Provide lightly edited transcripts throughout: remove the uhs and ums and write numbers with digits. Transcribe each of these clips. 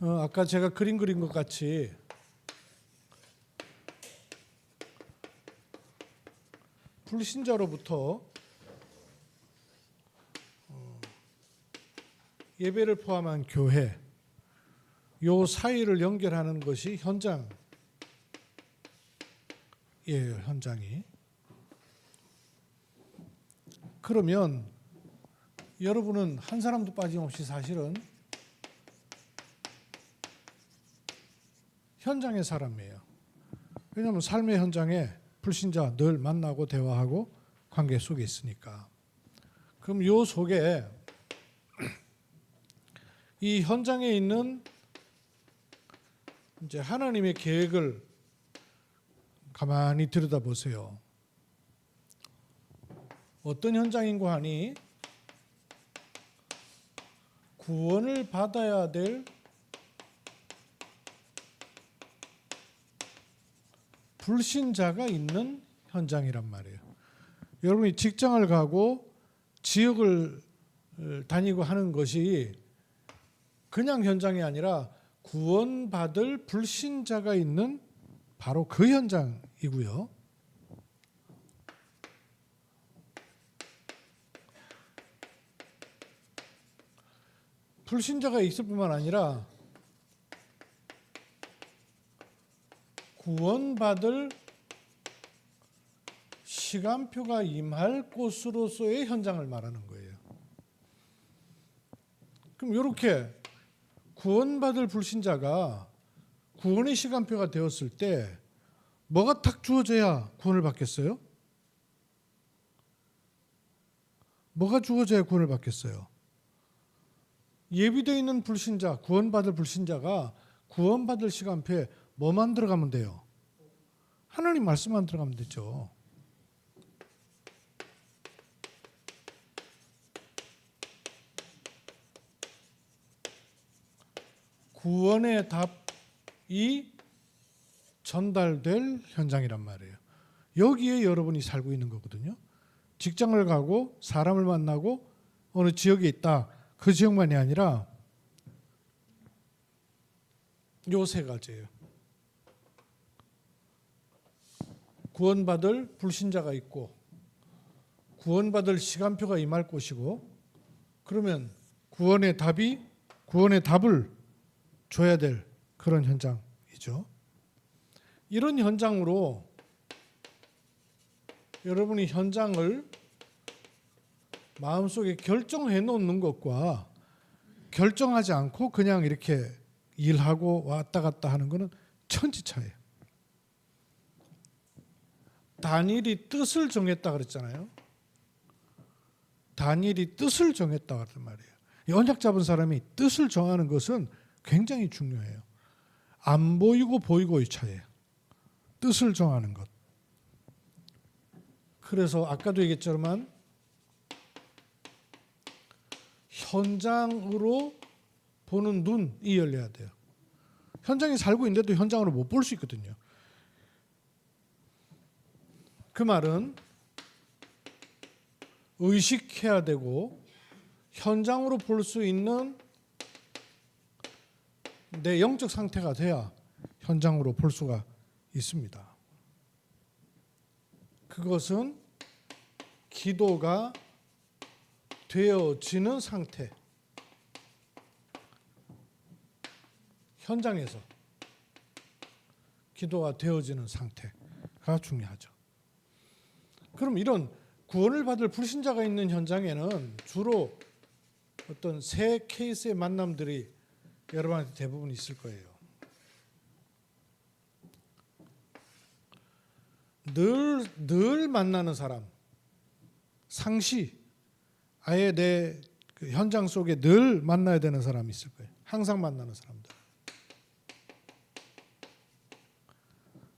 아까 제가 그림 그린 것 같이 불신자로부터 예배를 포함한 교회 요 사이를 연결하는 것이 현장이에요. 현장이. 그러면 여러분은 한 사람도 빠짐없이 사실은 현장의 사람이에요. 왜냐하면 삶의 현장에 불신자 늘 만나고 대화하고 관계 속에 있으니까. 그럼 요 속에 이 현장에 있는 이제 하나님의 계획을 가만히 들여다보세요. 어떤 현장인고 하니 구원을 받아야 될 불신자가 있는 현장이란 말이에요. 여러분이 직장을 가고 지역을 다니고 하는 것이 그냥 현장이 아니라 구원받을 불신자가 있는 바로 그 현장이고요. 불신자가 있을 뿐만 아니라 구원받을 시간표가 임할 곳으로서의 현장을 말하는 거예요. 그럼 이렇게 구원받을 불신자가 구원의 시간표가 되었을 때 뭐가 탁 주어져야 구원을 받겠어요? 뭐가 주어져야 구원을 받겠어요? 예비되어 있는 불신자, 구원받을 불신자가 구원받을 시간표에 뭐만 들어가면 돼요? 하나님 말씀만 들어가면 되죠. 구원의 답이 전달될 현장이란 말이에요. 여기에 여러분이 살고 있는 거거든요. 직장을 가고 사람을 만나고 어느 지역에 있다. 그 지역만이 아니라 요 세 가지예요. 구원받을 불신자가 있고 구원받을 시간표가 임할 곳이고 그러면 구원의 답을 줘야 될 그런 현장이죠. 이런 현장으로 여러분이 현장을 마음속에 결정해 놓는 것과 결정하지 않고 그냥 이렇게 일하고 왔다 갔다 하는 것은 천지차예요. 다니엘이 뜻을 정했다 그랬잖아요. 다니엘이 뜻을 정했다 그랬단 말이에요. 언약 잡은 사람이 뜻을 정하는 것은 굉장히 중요해요. 안 보이고 보이고의 차이예요. 뜻을 정하는 것. 그래서 아까도 얘기했지만 현장으로 보는 눈이 열려야 돼요. 현장에 살고 있는데도 현장으로 못 볼 수 있거든요. 그 말은 의식해야 되고 현장으로 볼 수 있는 내 영적 상태가 돼야 현장으로 볼 수가 있습니다. 그것은 기도가 되어지는 상태. 현장에서 기도가 되어지는 상태가 중요하죠. 그럼 이런 구원을 받을 불신자가 있는 현장에는 주로 어떤 세 케이스의 만남들이 여러분한테 대부분 있을 거예요. 늘 만나는 사람, 상시, 아예 내 그 현장 속에 늘 만나야 되는 사람이 있을 거예요. 항상 만나는 사람들.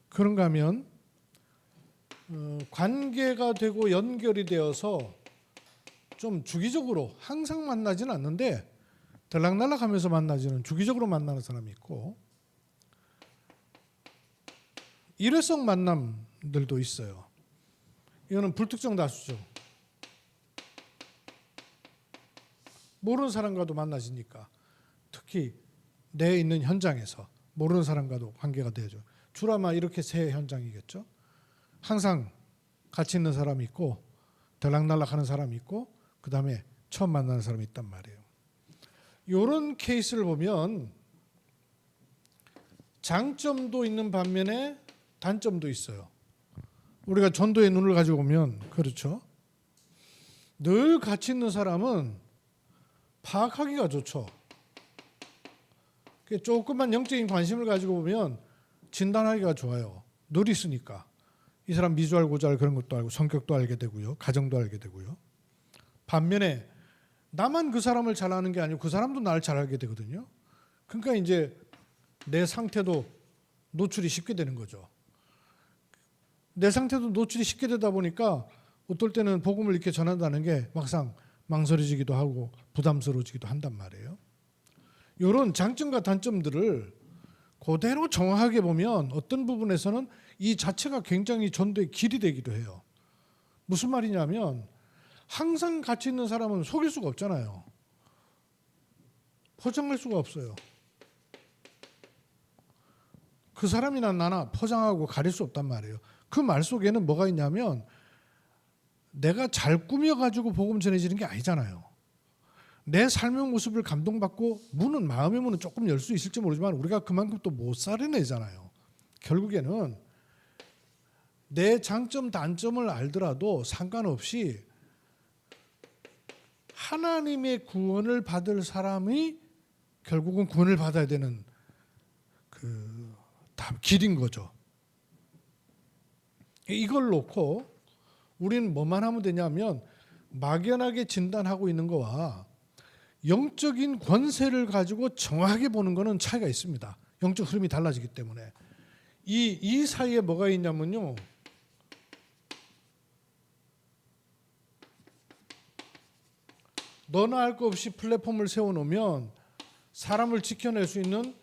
그런가 하면 관계가 되고 연결이 되어서 좀 주기적으로 항상 만나지는 않는데 들락날락하면서 만나지는 주기적으로 만나는 사람이 있고 일회성 만남들도 있어요. 이거는 불특정 다수죠. 모르는 사람과도 만나지니까 특히 내 있는 현장에서 모르는 사람과도 관계가 되죠. 주로 아마 이렇게 세 현장이겠죠. 항상 같이 있는 사람이 있고 들락날락하는 사람이 있고 그 다음에 처음 만나는 사람이 있단 말이에요. 이런 케이스를 보면 장점도 있는 반면에 단점도 있어요. 우리가 전도의 눈을 가지고 보면 그렇죠. 늘 같이 있는 사람은 파악하기가 좋죠. 조금만 영적인 관심을 가지고 보면 진단하기가 좋아요. 늘 있으니까. 이 사람 미주알 고주알 그런 것도 알고 성격도 알게 되고요. 가정도 알게 되고요. 반면에 나만 그 사람을 잘 아는 게 아니고 그 사람도 나를 잘 알게 되거든요. 그러니까 이제 내 상태도 노출이 쉽게 되는 거죠. 내 상태도 노출이 쉽게 되다 보니까 어떨 때는 복음을 이렇게 전한다는 게 막상 망설여지기도 하고 부담스러워지기도 한단 말이에요. 이런 장점과 단점들을 그대로 정확하게 보면 어떤 부분에서는 이 자체가 굉장히 전도의 길이 되기도 해요. 무슨 말이냐면 항상 같이 있는 사람은 속일 수가 없잖아요. 포장할 수가 없어요. 그 사람이나 나나 포장하고 가릴 수 없단 말이에요. 그 말 속에는 뭐가 있냐면 내가 잘 꾸며가지고 복음 전해지는 게 아니잖아요. 내 삶의 모습을 감동받고 문은 마음의 문은 조금 열 수 있을지 모르지만 우리가 그만큼 또 못 살아내잖아요. 결국에는 내 장점 단점을 알더라도 상관없이 하나님의 구원을 받을 사람이 결국은 구원을 받아야 되는 그 길인 거죠. 이걸 놓고 우리는 뭐만 하면 되냐면 막연하게 진단하고 있는 거와 영적인 권세를 가지고 정확하게 보는 거는 차이가 있습니다. 영적 흐름이 달라지기 때문에 이 사이에 뭐가 있냐면요. 너나 할 거 없이 플랫폼을 세워놓으면 사람을 지켜낼 수 있는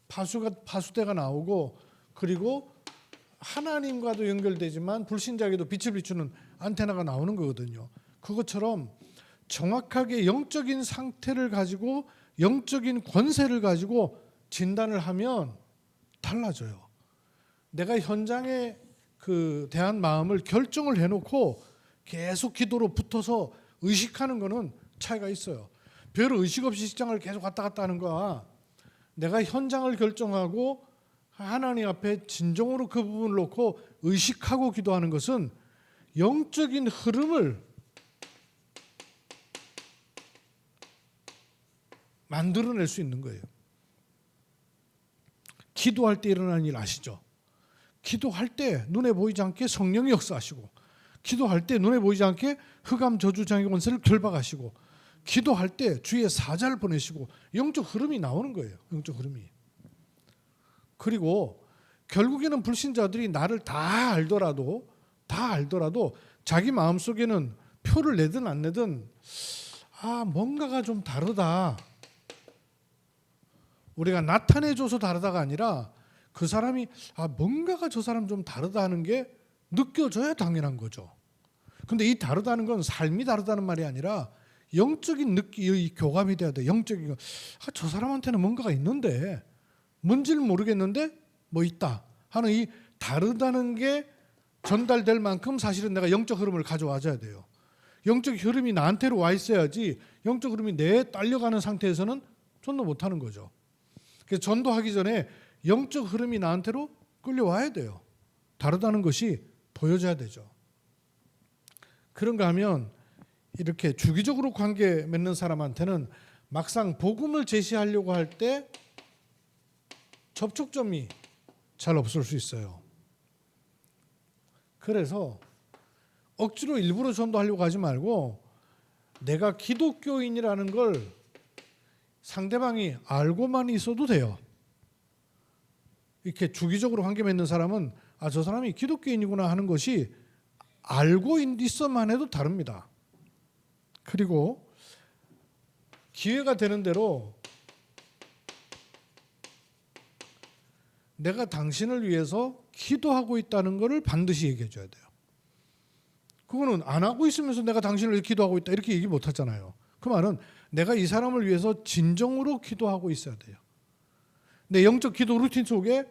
파수대가 나오고 그리고 하나님과도 연결되지만 불신자에게도 빛을 비추는 안테나가 나오는 거거든요. 그것처럼 정확하게 영적인 상태를 가지고 영적인 권세를 가지고 진단을 하면 달라져요. 내가 현장에 대한 마음을 결정을 해놓고 계속 기도로 붙어서 의식하는 거는 차이가 있어요. 별 의식 없이 직장을 계속 왔다 갔다 하는 거와 내가 현장을 결정하고 하나님 앞에 진정으로 그 부분을 놓고 의식하고 기도하는 것은 영적인 흐름을 만들어낼 수 있는 거예요. 기도할 때 일어나는 일 아시죠? 기도할 때 눈에 보이지 않게 성령이 역사하시고 기도할 때 눈에 보이지 않게 흑암 저주 장애 권세를 결박하시고 기도할 때 주의 사자를 보내시고 영적 흐름이 나오는 거예요. 영적 흐름이. 그리고 결국에는 불신자들이 나를 다 알더라도 자기 마음속에는 표를 내든 안 내든 뭔가가 좀 다르다. 우리가 나타내줘서 다르다가 아니라 그 사람이 뭔가가 저 사람 좀 다르다 하는 게 느껴져야 당연한 거죠. 근데 이 다르다는 건 삶이 다르다는 말이 아니라 영적인 이 교감이 돼야 돼. 영적인 거. 저 사람한테는 뭔가가 있는데 뭔지는 모르겠는데 뭐 있다 하는 이 다르다는 게 전달될 만큼 사실은 내가 영적 흐름을 가져와줘야 돼요. 영적 흐름이 나한테로 와 있어야지 영적 흐름이 내에 딸려가는 상태에서는 전도 못하는 거죠. 그래서 전도하기 전에 영적 흐름이 나한테로 끌려와야 돼요. 다르다는 것이 보여져야 되죠. 그런가 하면 이렇게 주기적으로 관계 맺는 사람한테는 막상 복음을 제시하려고 할 때 접촉점이 잘 없을 수 있어요. 그래서 억지로 일부러 전도하려고 하지 말고 내가 기독교인이라는 걸 상대방이 알고만 있어도 돼요. 이렇게 주기적으로 관계 맺는 사람은 저 사람이 기독교인이구나 하는 것이 알고 있어만 해도 다릅니다. 그리고 기회가 되는 대로 내가 당신을 위해서 기도하고 있다는 것을 반드시 얘기해 줘야 돼요. 그거는 안 하고 있으면서 내가 당신을 위해서 기도하고 있다 이렇게 얘기 못 하잖아요. 그 말은 내가 이 사람을 위해서 진정으로 기도하고 있어야 돼요. 내 영적 기도 루틴 속에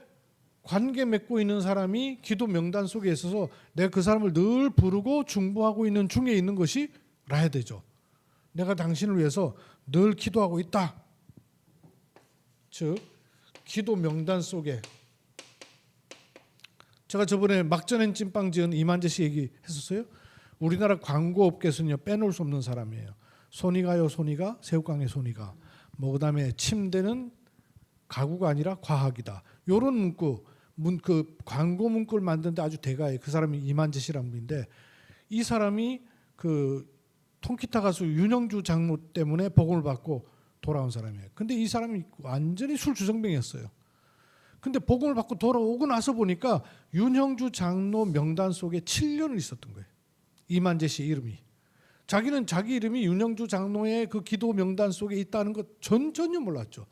관계 맺고 있는 사람이 기도 명단 속에 있어서 내가 그 사람을 늘 부르고 중보하고 있는 중에 있는 것이 라헤드죠. 내가 당신을 위해서 늘 기도하고 있다. 즉 기도 명단 속에 제가 저번에 막전엔 찐빵 지은 이만재 씨 얘기했었어요. 우리나라 광고업계에서는요 빼놓을 수 없는 사람이에요. 손이 가요 손이 가 새우깡에 손이 가. 뭐 그다음에 침대는 가구가 아니라 과학이다. 요런 문구 그 광고 문구를 만드는데 아주 대가예요. 그 사람이 이만재 씨라는 분인데 이 사람이 그 통기타 가수 윤형주 장로 때문에 복음을 받고 돌아온 사람이에요. 근데 이 사람이 완전히 술주정뱅이였어요. 근데 복음을 받고 돌아오고 나서 보니까 윤형주 장로 명단 속에 7년을 있었던 거예요. 이만재 씨 이름이. 자기는 자기 이름이 윤형주 장로의 그 기도 명단 속에 있다는 것 전혀 몰랐죠.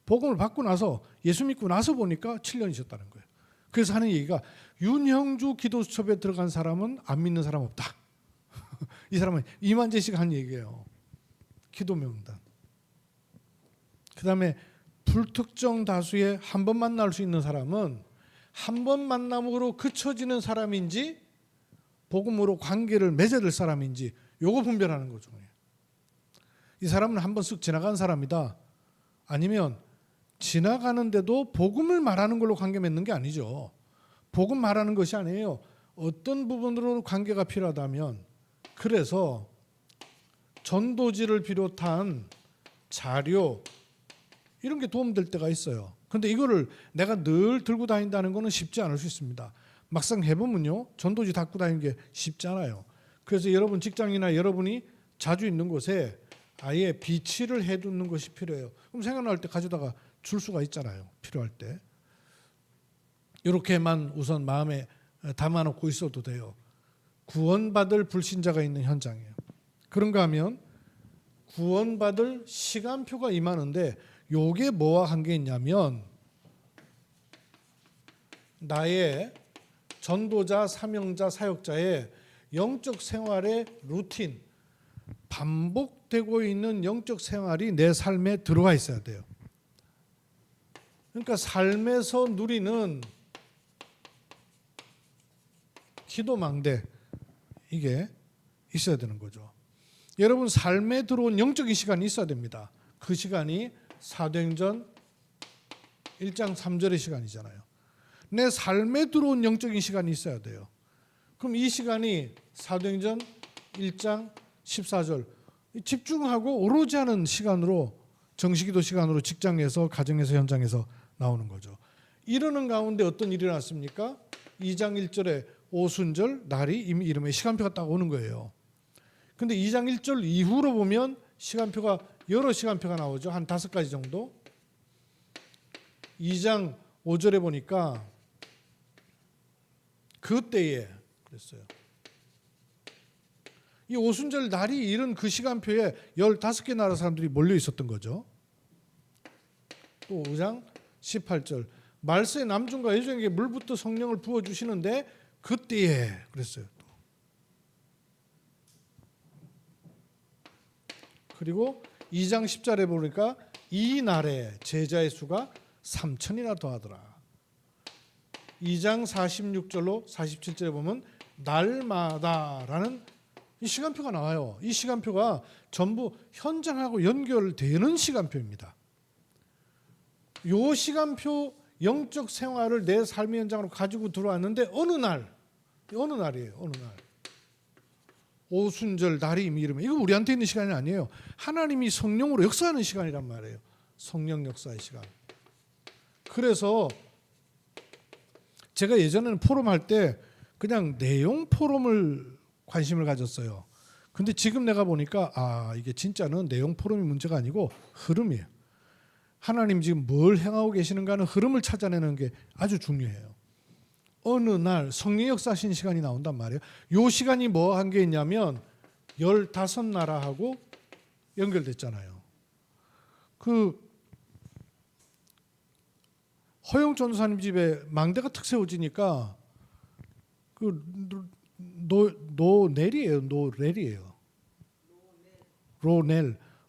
복음을 받고 나서 예수 믿고 나서 보니까 7년 있었다는 거예요. 그래서 하는 얘기가 윤형주 기도수첩에 들어간 사람은 안 믿는 사람 없다. 이 사람은 이만재 씨가 한 얘기예요. 기도 명단. 그 다음에 불특정 다수의 한 번 만날 수 있는 사람은 한 번 만남으로 그쳐지는 사람인지 복음으로 관계를 맺어야 될 사람인지 요거 분별하는 거죠. 이 사람은 한 번 쓱 지나간 사람이다. 아니면 지나가는데도 복음을 말하는 걸로 관계 맺는 게 아니죠. 복음 말하는 것이 아니에요. 어떤 부분으로 관계가 필요하다면 그래서 전도지를 비롯한 자료 이런 게 도움될 때가 있어요. 근데 이거를 내가 늘 들고 다닌다는 거는 쉽지 않을 수 있습니다. 막상 해보면요. 전도지 갖고 다니는 게 쉽지 않아요. 그래서 여러분 직장이나 여러분이 자주 있는 곳에 아예 비치를 해두는 것이 필요해요. 그럼 생각날 때 가져다가 줄 수가 있잖아요. 필요할 때. 이렇게만 우선 마음에 담아놓고 있어도 돼요. 구원받을 불신자가 있는 현장이에요. 그런가 하면 구원받을 시간표가 임하는데 요게 뭐와 관계 있냐면 나의 전도자, 사명자, 사역자의 영적 생활의 루틴, 반복되고 있는 영적 생활이 내 삶에 들어와 있어야 돼요. 그러니까 삶에서 누리는 기도망대 이게 있어야 되는 거죠. 여러분 삶에 들어온 영적인 시간이 있어야 됩니다. 그 시간이 사도행전 1장 3절의 시간이잖아요. 내 삶에 들어온 영적인 시간이 있어야 돼요. 그럼 이 시간이 사도행전 1장 14절 집중하고 오로지 하는 시간으로 정시기도 시간으로 직장에서 가정에서 현장에서 나오는 거죠. 이러는 가운데 어떤 일이 났습니까? 2장 1절에 오순절 날이 이미 이름에 시간표가 딱 오는 거예요. 근데 2장 1절 이후로 보면 시간표가 여러 시간표가 나오죠. 한 5가지 정도. 2장 5절에 보니까 그때에 그랬어요. 이 오순절 날이 이른 그 시간표에 15개 나라 사람들이 몰려 있었던 거죠. 또 5장 18절 말세의 남중과 여종에게 물부터 성령을 부어주시는데 그때에 그랬어요. 또. 그리고 2장 10절에 보니까 이 날에 제자의 수가 3,000이나 더하더라. 2장 46절로 47절에 보면 날마다라는 이 시간표가 나와요. 이 시간표가 전부 현장하고 연결되는 시간표입니다. 이 시간표 영적 생활을 내 삶의 현장으로 가지고 들어왔는데 어느 날이에요. 어느 날. 오순절 날이 이미 이르면 이거 우리한테 있는 시간이 아니에요. 하나님이 성령으로 역사하는 시간이란 말이에요. 성령 역사의 시간. 그래서 제가 예전에는 포럼 할 때 그냥 내용 포럼을 관심을 가졌어요. 근데 지금 내가 보니까 이게 진짜는 내용 포럼이 문제가 아니고 흐름이에요. 하나님 지금 뭘 행하고 계시는가 하는 흐름을 찾아내는 게 아주 중요해요. 어느 날 성령 역사하신 시간이 나온단 말이에요. 이 시간이 뭐 한 게 있냐면 15나라하고 연결됐잖아요. 그 허영 전도사님 집에 망대가 탁 세워지니까 그 노넬이에요.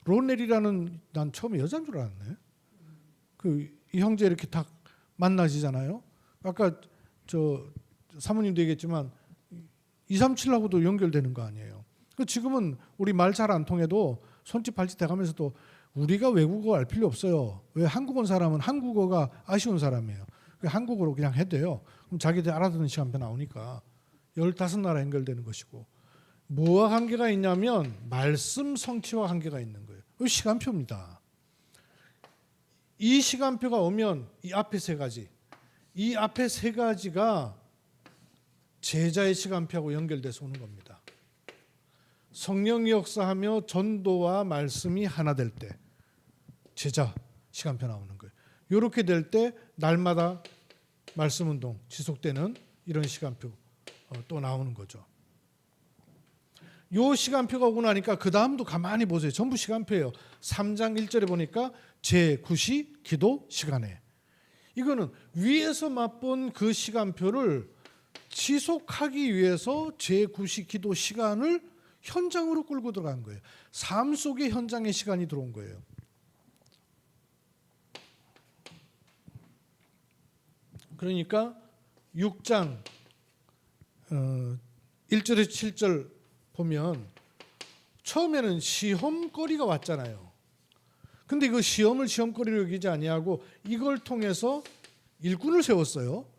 로넬이라는 난 처음에 여자인 줄 알았네. 그 이 형제 이렇게 딱 만나지잖아요. 아까 저 사모님도 얘기했지만 237하고도 연결되는 거 아니에요. 지금은 우리 말 잘 안 통해도 손짓 발짓 돼가면서도 우리가 외국어 알 필요 없어요. 왜 한국 온 사람은 한국어가 아쉬운 사람이에요. 한국어로 그냥 해도 돼요. 그럼 자기들 알아듣는 시간표 나오니까 15나라 연결되는 것이고, 뭐와 관계가 있냐면 말씀 성취와 관계가 있는 거예요. 이 시간표입니다. 이 시간표가 오면 이 앞에 세 가지, 이 앞에 세 가지가 제자의 시간표하고 연결돼서 오는 겁니다. 성령이 역사하며 전도와 말씀이 하나 될 때 제자 시간표 나오는 거예요. 이렇게 될 때 날마다 말씀 운동 지속되는 이런 시간표 또 나오는 거죠. 요 시간표가 오고 나니까 그 다음도 가만히 보세요. 전부 시간표예요. 3장 1절에 보니까 제9시 기도 시간에, 이거는 위에서 맛본 그 시간표를 지속하기 위해서 제9시 기도 시간을 현장으로 끌고 들어간 거예요. 삶 속의 현장의 시간이 들어온 거예요. 그러니까 6장 1절에서 7절 보면 처음에는 시험거리가 왔잖아요. 근데 그 시험을 시험거리로 여기지 아니하고 이걸 통해서 일꾼을 세웠어요.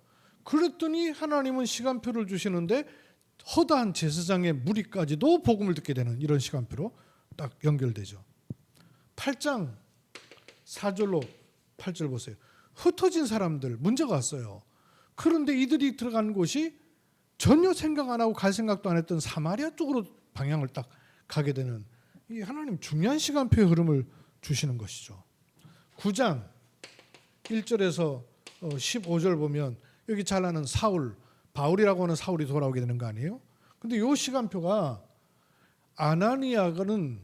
그랬더니 하나님은 시간표를 주시는데 허다한 제사장의 무리까지도 복음을 듣게 되는 이런 시간표로 딱 연결되죠. 8장 4절로 8절 보세요. 흩어진 사람들 문제가 왔어요. 그런데 이들이 들어간 곳이 전혀 생각 안 하고 갈 생각도 안 했던 사마리아 쪽으로 방향을 딱 가게 되는, 이 하나님 중요한 시간표의 흐름을 주시는 것이죠. 9장 1절에서 15절 보면 여기 잘 아는 사울, 바울이라고 하는 사울이 돌아오게 되는 거 아니에요? 근데 이 시간표가 아나니아가는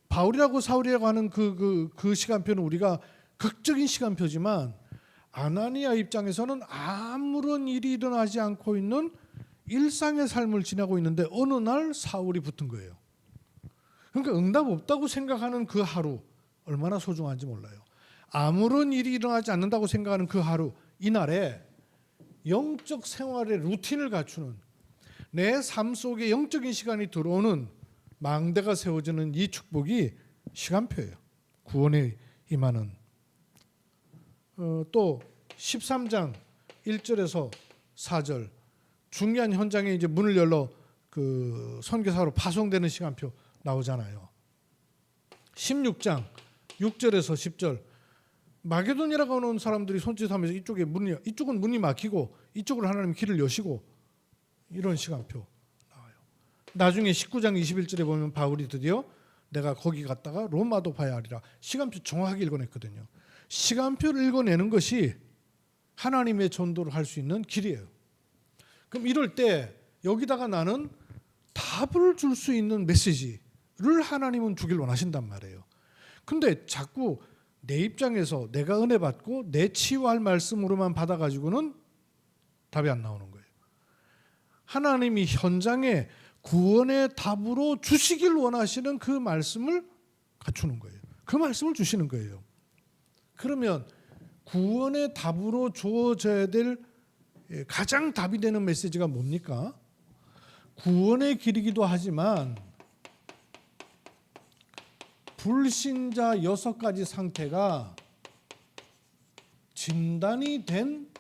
바울이라고 사울이라고 하는 그 시간표는 우리가 극적인 시간표지만 아나니아 입장에서는 아무런 일이 일어나지 않고 있는 일상의 삶을 지내고 있는데 어느 날 사울이 붙은 거예요. 그러니까 응답 없다고 생각하는 그 하루 얼마나 소중한지 몰라요. 아무런 일이 일어나지 않는다고 생각하는 그 하루, 이날에 영적 생활의 루틴을 갖추는, 내 삶 속에 영적인 시간이 들어오는 망대가 세워지는 이 축복이 시간표예요. 구원에 임하는. 또 13장 1절에서 4절 중요한 현장에 이제 문을 열러 그 선교사로 파송되는 시간표 나오잖아요. 16장 6절에서 10절 마게도니아라고 하는 사람들이 손짓하면서 이쪽은 문이 막히고 이쪽으로 하나님 길을 여시고 이런 시간표 나와요. 나중에 19장 21절에 보면 바울이 드디어 내가 거기 갔다가 로마도 봐야 하리라, 시간표 정확하게 읽어냈거든요. 시간표를 읽어내는 것이 하나님의 전도를 할 수 있는 길이에요. 그럼 이럴 때 여기다가 나는 답을 줄 수 있는 메시지를 하나님은 주길 원하신단 말이에요. 근데 자꾸 내 입장에서 내가 은혜 받고 내 치유할 말씀으로만 받아가지고는 답이 안 나오는 거예요. 하나님이 현장에 구원의 답으로 주시길 원하시는 그 말씀을 갖추는 거예요. 그 말씀을 주시는 거예요. 그러면 구원의 답으로 주어져야 될 가장 답이 되는 메시지가 뭡니까? 구원의 길이기도 하지만 불신자 6가지 상태가 진단이 된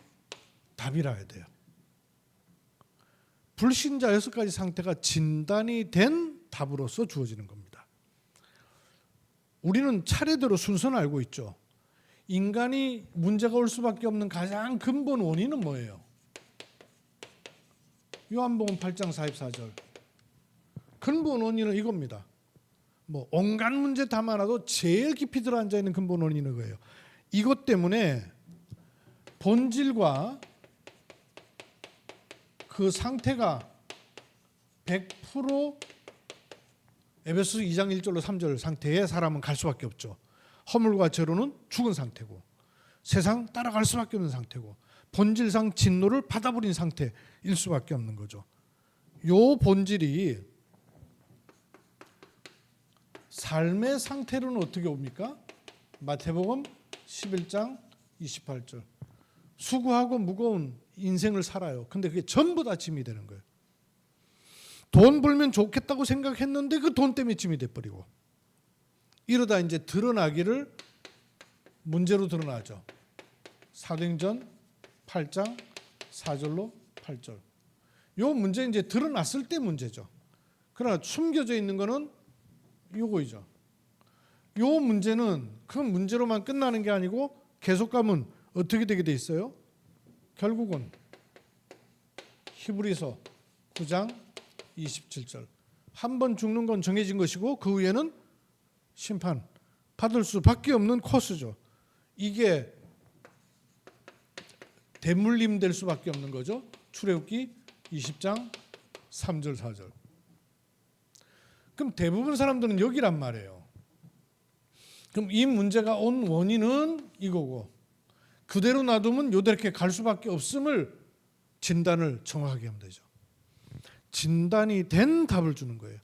답이라 해야 돼요. 불신자 6가지 상태가 진단이 된 답으로서 주어지는 겁니다. 우리는 차례대로 순서는 알고 있죠. 인간이 문제가 올 수밖에 없는 가장 근본 원인은 뭐예요? 요한복음 8장 44절. 근본 원인은 이겁니다. 뭐 온갖 문제 다 많아도 제일 깊이 들어앉아 있는 근본 원인은 거예요. 이것 때문에 본질과 그 상태가 100% 에베소서 2장 1절로 3절 상태의 사람은 갈 수밖에 없죠. 허물과 죄로는 죽은 상태고 세상 따라갈 수밖에 없는 상태고 본질상 진노를 받아버린 상태일 수밖에 없는 거죠. 요 본질이 삶의 상태로는 어떻게 옵니까? 마태복음 11장 28절. 수고하고 무거운 인생을 살아요. 근데 그게 전부 다 짐이 되는 거예요. 돈 벌면 좋겠다고 생각했는데 그 돈 때문에 짐이 돼버리고, 이러다 이제 드러나기를 문제로 드러나죠. 사도행전 8장 4절로 8절. 요 문제 이제 드러났을 때 문제죠. 그러나 숨겨져 있는 거는 요거이죠. 요 문제는 그 문제로만 끝나는 게 아니고 계속 가면 어떻게 되게 돼 있어요? 결국은 히브리서 9장 27절. 한 번 죽는 건 정해진 것이고 그 후에는 심판 받을 수밖에 없는 코스죠. 이게 대물림 될 수밖에 없는 거죠. 출애굽기 20장 3절 4절. 그럼 대부분 사람들은 여기란 말이에요. 그럼 이 문제가 온 원인은 이거고, 그대로 놔두면 요렇게 갈 수밖에 없음을 진단을 정확하게 하면 되죠. 진단이 된 답을 주는 거예요.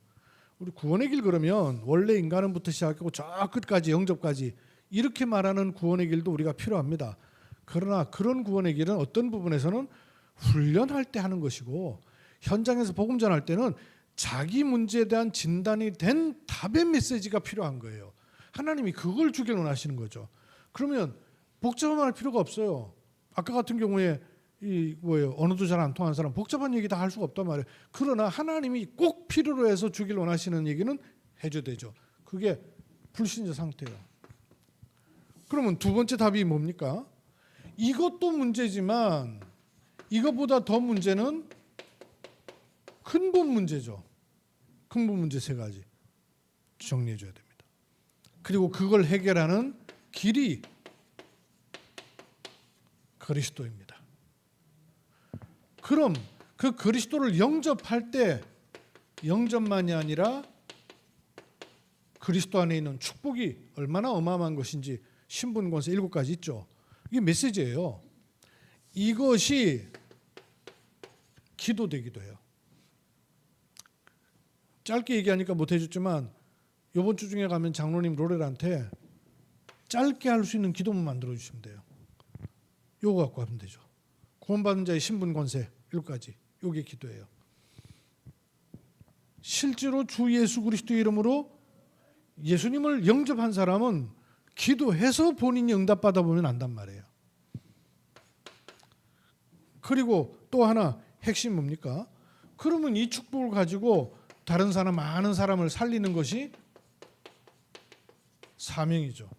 우리 구원의 길 그러면 원래 인간은부터 시작하고 저 끝까지 영접까지 이렇게 말하는 구원의 길도 우리가 필요합니다. 그러나 그런 구원의 길은 어떤 부분에서는 훈련할 때 하는 것이고, 현장에서 복음 전할 때는 자기 문제에 대한 진단이 된 답의 메시지가 필요한 거예요. 하나님이 그걸 주길 원하시는 거죠. 그러면 복잡한 할 필요가 없어요. 아까 같은 경우에 이 뭐예요? 언어도 잘 안 통하는 사람 복잡한 얘기 다 할 수가 없단 말이에요. 그러나 하나님이 꼭 필요로 해서 주길 원하시는 얘기는 해줘야 되죠. 그게 불신자 상태예요. 그러면 두 번째 답이 뭡니까? 이것도 문제지만 이것보다 더 문제는 근본 문제죠. 근본 문제 세 가지 정리해 줘야 됩니다. 그리고 그걸 해결하는 길이 그리스도입니다. 그럼 그 그리스도를 영접할 때 영접만이 아니라 그리스도 안에 있는 축복이 얼마나 어마어마한 것인지 신분 권세 7가지 있죠. 이게 메시지예요. 이것이 기도되기도 해요. 짧게 얘기하니까 못 해줬지만 이번 주 중에 가면 장로님 로렐한테 짧게 할 수 있는 기도만 만들어 주시면 돼요. 요거 갖고 하면 되죠. 구원받은 자의 신분 권세 7가지. 요게 기도예요. 실제로 주 예수 그리스도의 이름으로 예수님을 영접한 사람은 기도해서 본인이 응답받아 보면 안단 말이에요. 그리고 또 하나 핵심 뭡니까? 그러면 이 축복을 가지고 다른 사람, 많은 사람을 살리는 것이 사명이죠.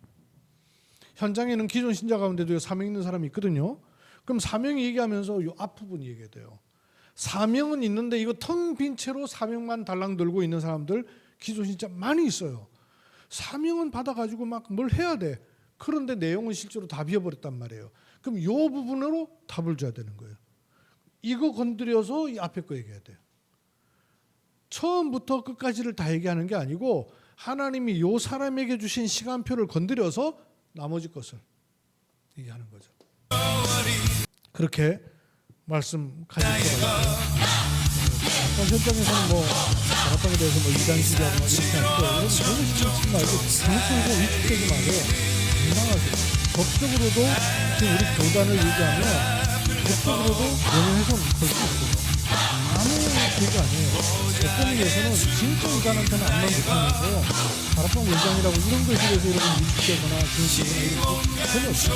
현장에는 기존 신자 가운데도 사명 있는 사람이 있거든요. 그럼 사명 얘기하면서 이 앞부분 얘기해야 돼요. 사명은 있는데 이거 텅 빈 채로 사명만 달랑 들고 있는 사람들 기존 신자 많이 있어요. 사명은 받아가지고 막 뭘 해야 돼. 그런데 내용은 실제로 다 비워버렸단 말이에요. 그럼 이 부분으로 답을 줘야 되는 거예요. 이거 건드려서 이 앞에 거 얘기해야 돼요. 처음부터 끝까지를 다 얘기하는 게 아니고 하나님이 이 사람에게 주신 시간표를 건드려서 나머지 것을 얘기하는 거죠. 그렇게 말씀하실 수가 있어요. 아까 현장에서는 뭐 다락방에 대해서 뭐 이단식이하고 이렇게 하는데 여러분 전혀 신경 쓰지 말고 그것도 위축되지 마세요. 건강하세요. 법적으로도 지금 우리 교단을 얘기하면 법적으로도 명예훼손 걸 수 있어요. 아무 얘기가 아니에요. 어떤 의미에서는 진짜 이단한테는 안만 못하면서 다락방 원장이라고 이런 것에 대해서 여러분 위축되거나 중시되거나 이런 거 전혀 없어요.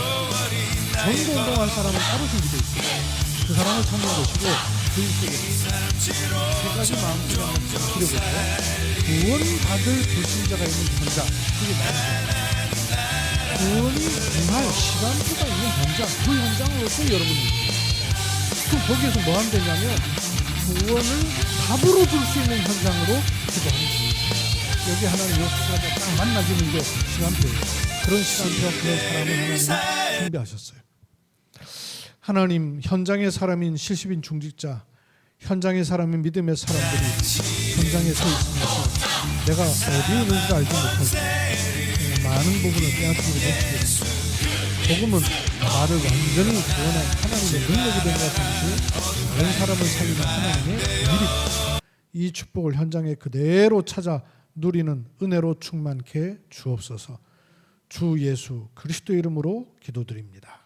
전도 운동할 사람은 따로 준비되어 있어요. 그 사람을 찾는 것이고 그 속에 세 가지 마음속에 한번 기려보세요. 구원받을 불신자가 있는 현장, 그게 나입니다. 구원이 정말 시간표가 있는 현장, 그 현장으로서 여러분이 그럼 거기에서 뭐 하면 되냐면 구원을 답으로 줄 수 있는 현장으로 기도하는 겁니다. 여기 하나님 여기까지 딱 만나주는 게 시간표예요. 그런 시간표와 그런 사람을 하나님이 준비하셨어요. 하나님 현장의 사람인 실십인 중직자, 현장의 사람인 믿음의 사람들이 현장에 서 있으면서 내가 어디에 있는지 알지 못할 때 많은 부분을 빼앗기고 놓치게 됩니다. 복음은 나를 완전히 구원한 하나님의 능력이 된 것 같은지 다른 사람을 살리는 하나님의 일입니다. 이 축복을 현장에 그대로 찾아 누리는 은혜로 충만케 주옵소서. 주 예수 그리스도 이름으로 기도드립니다.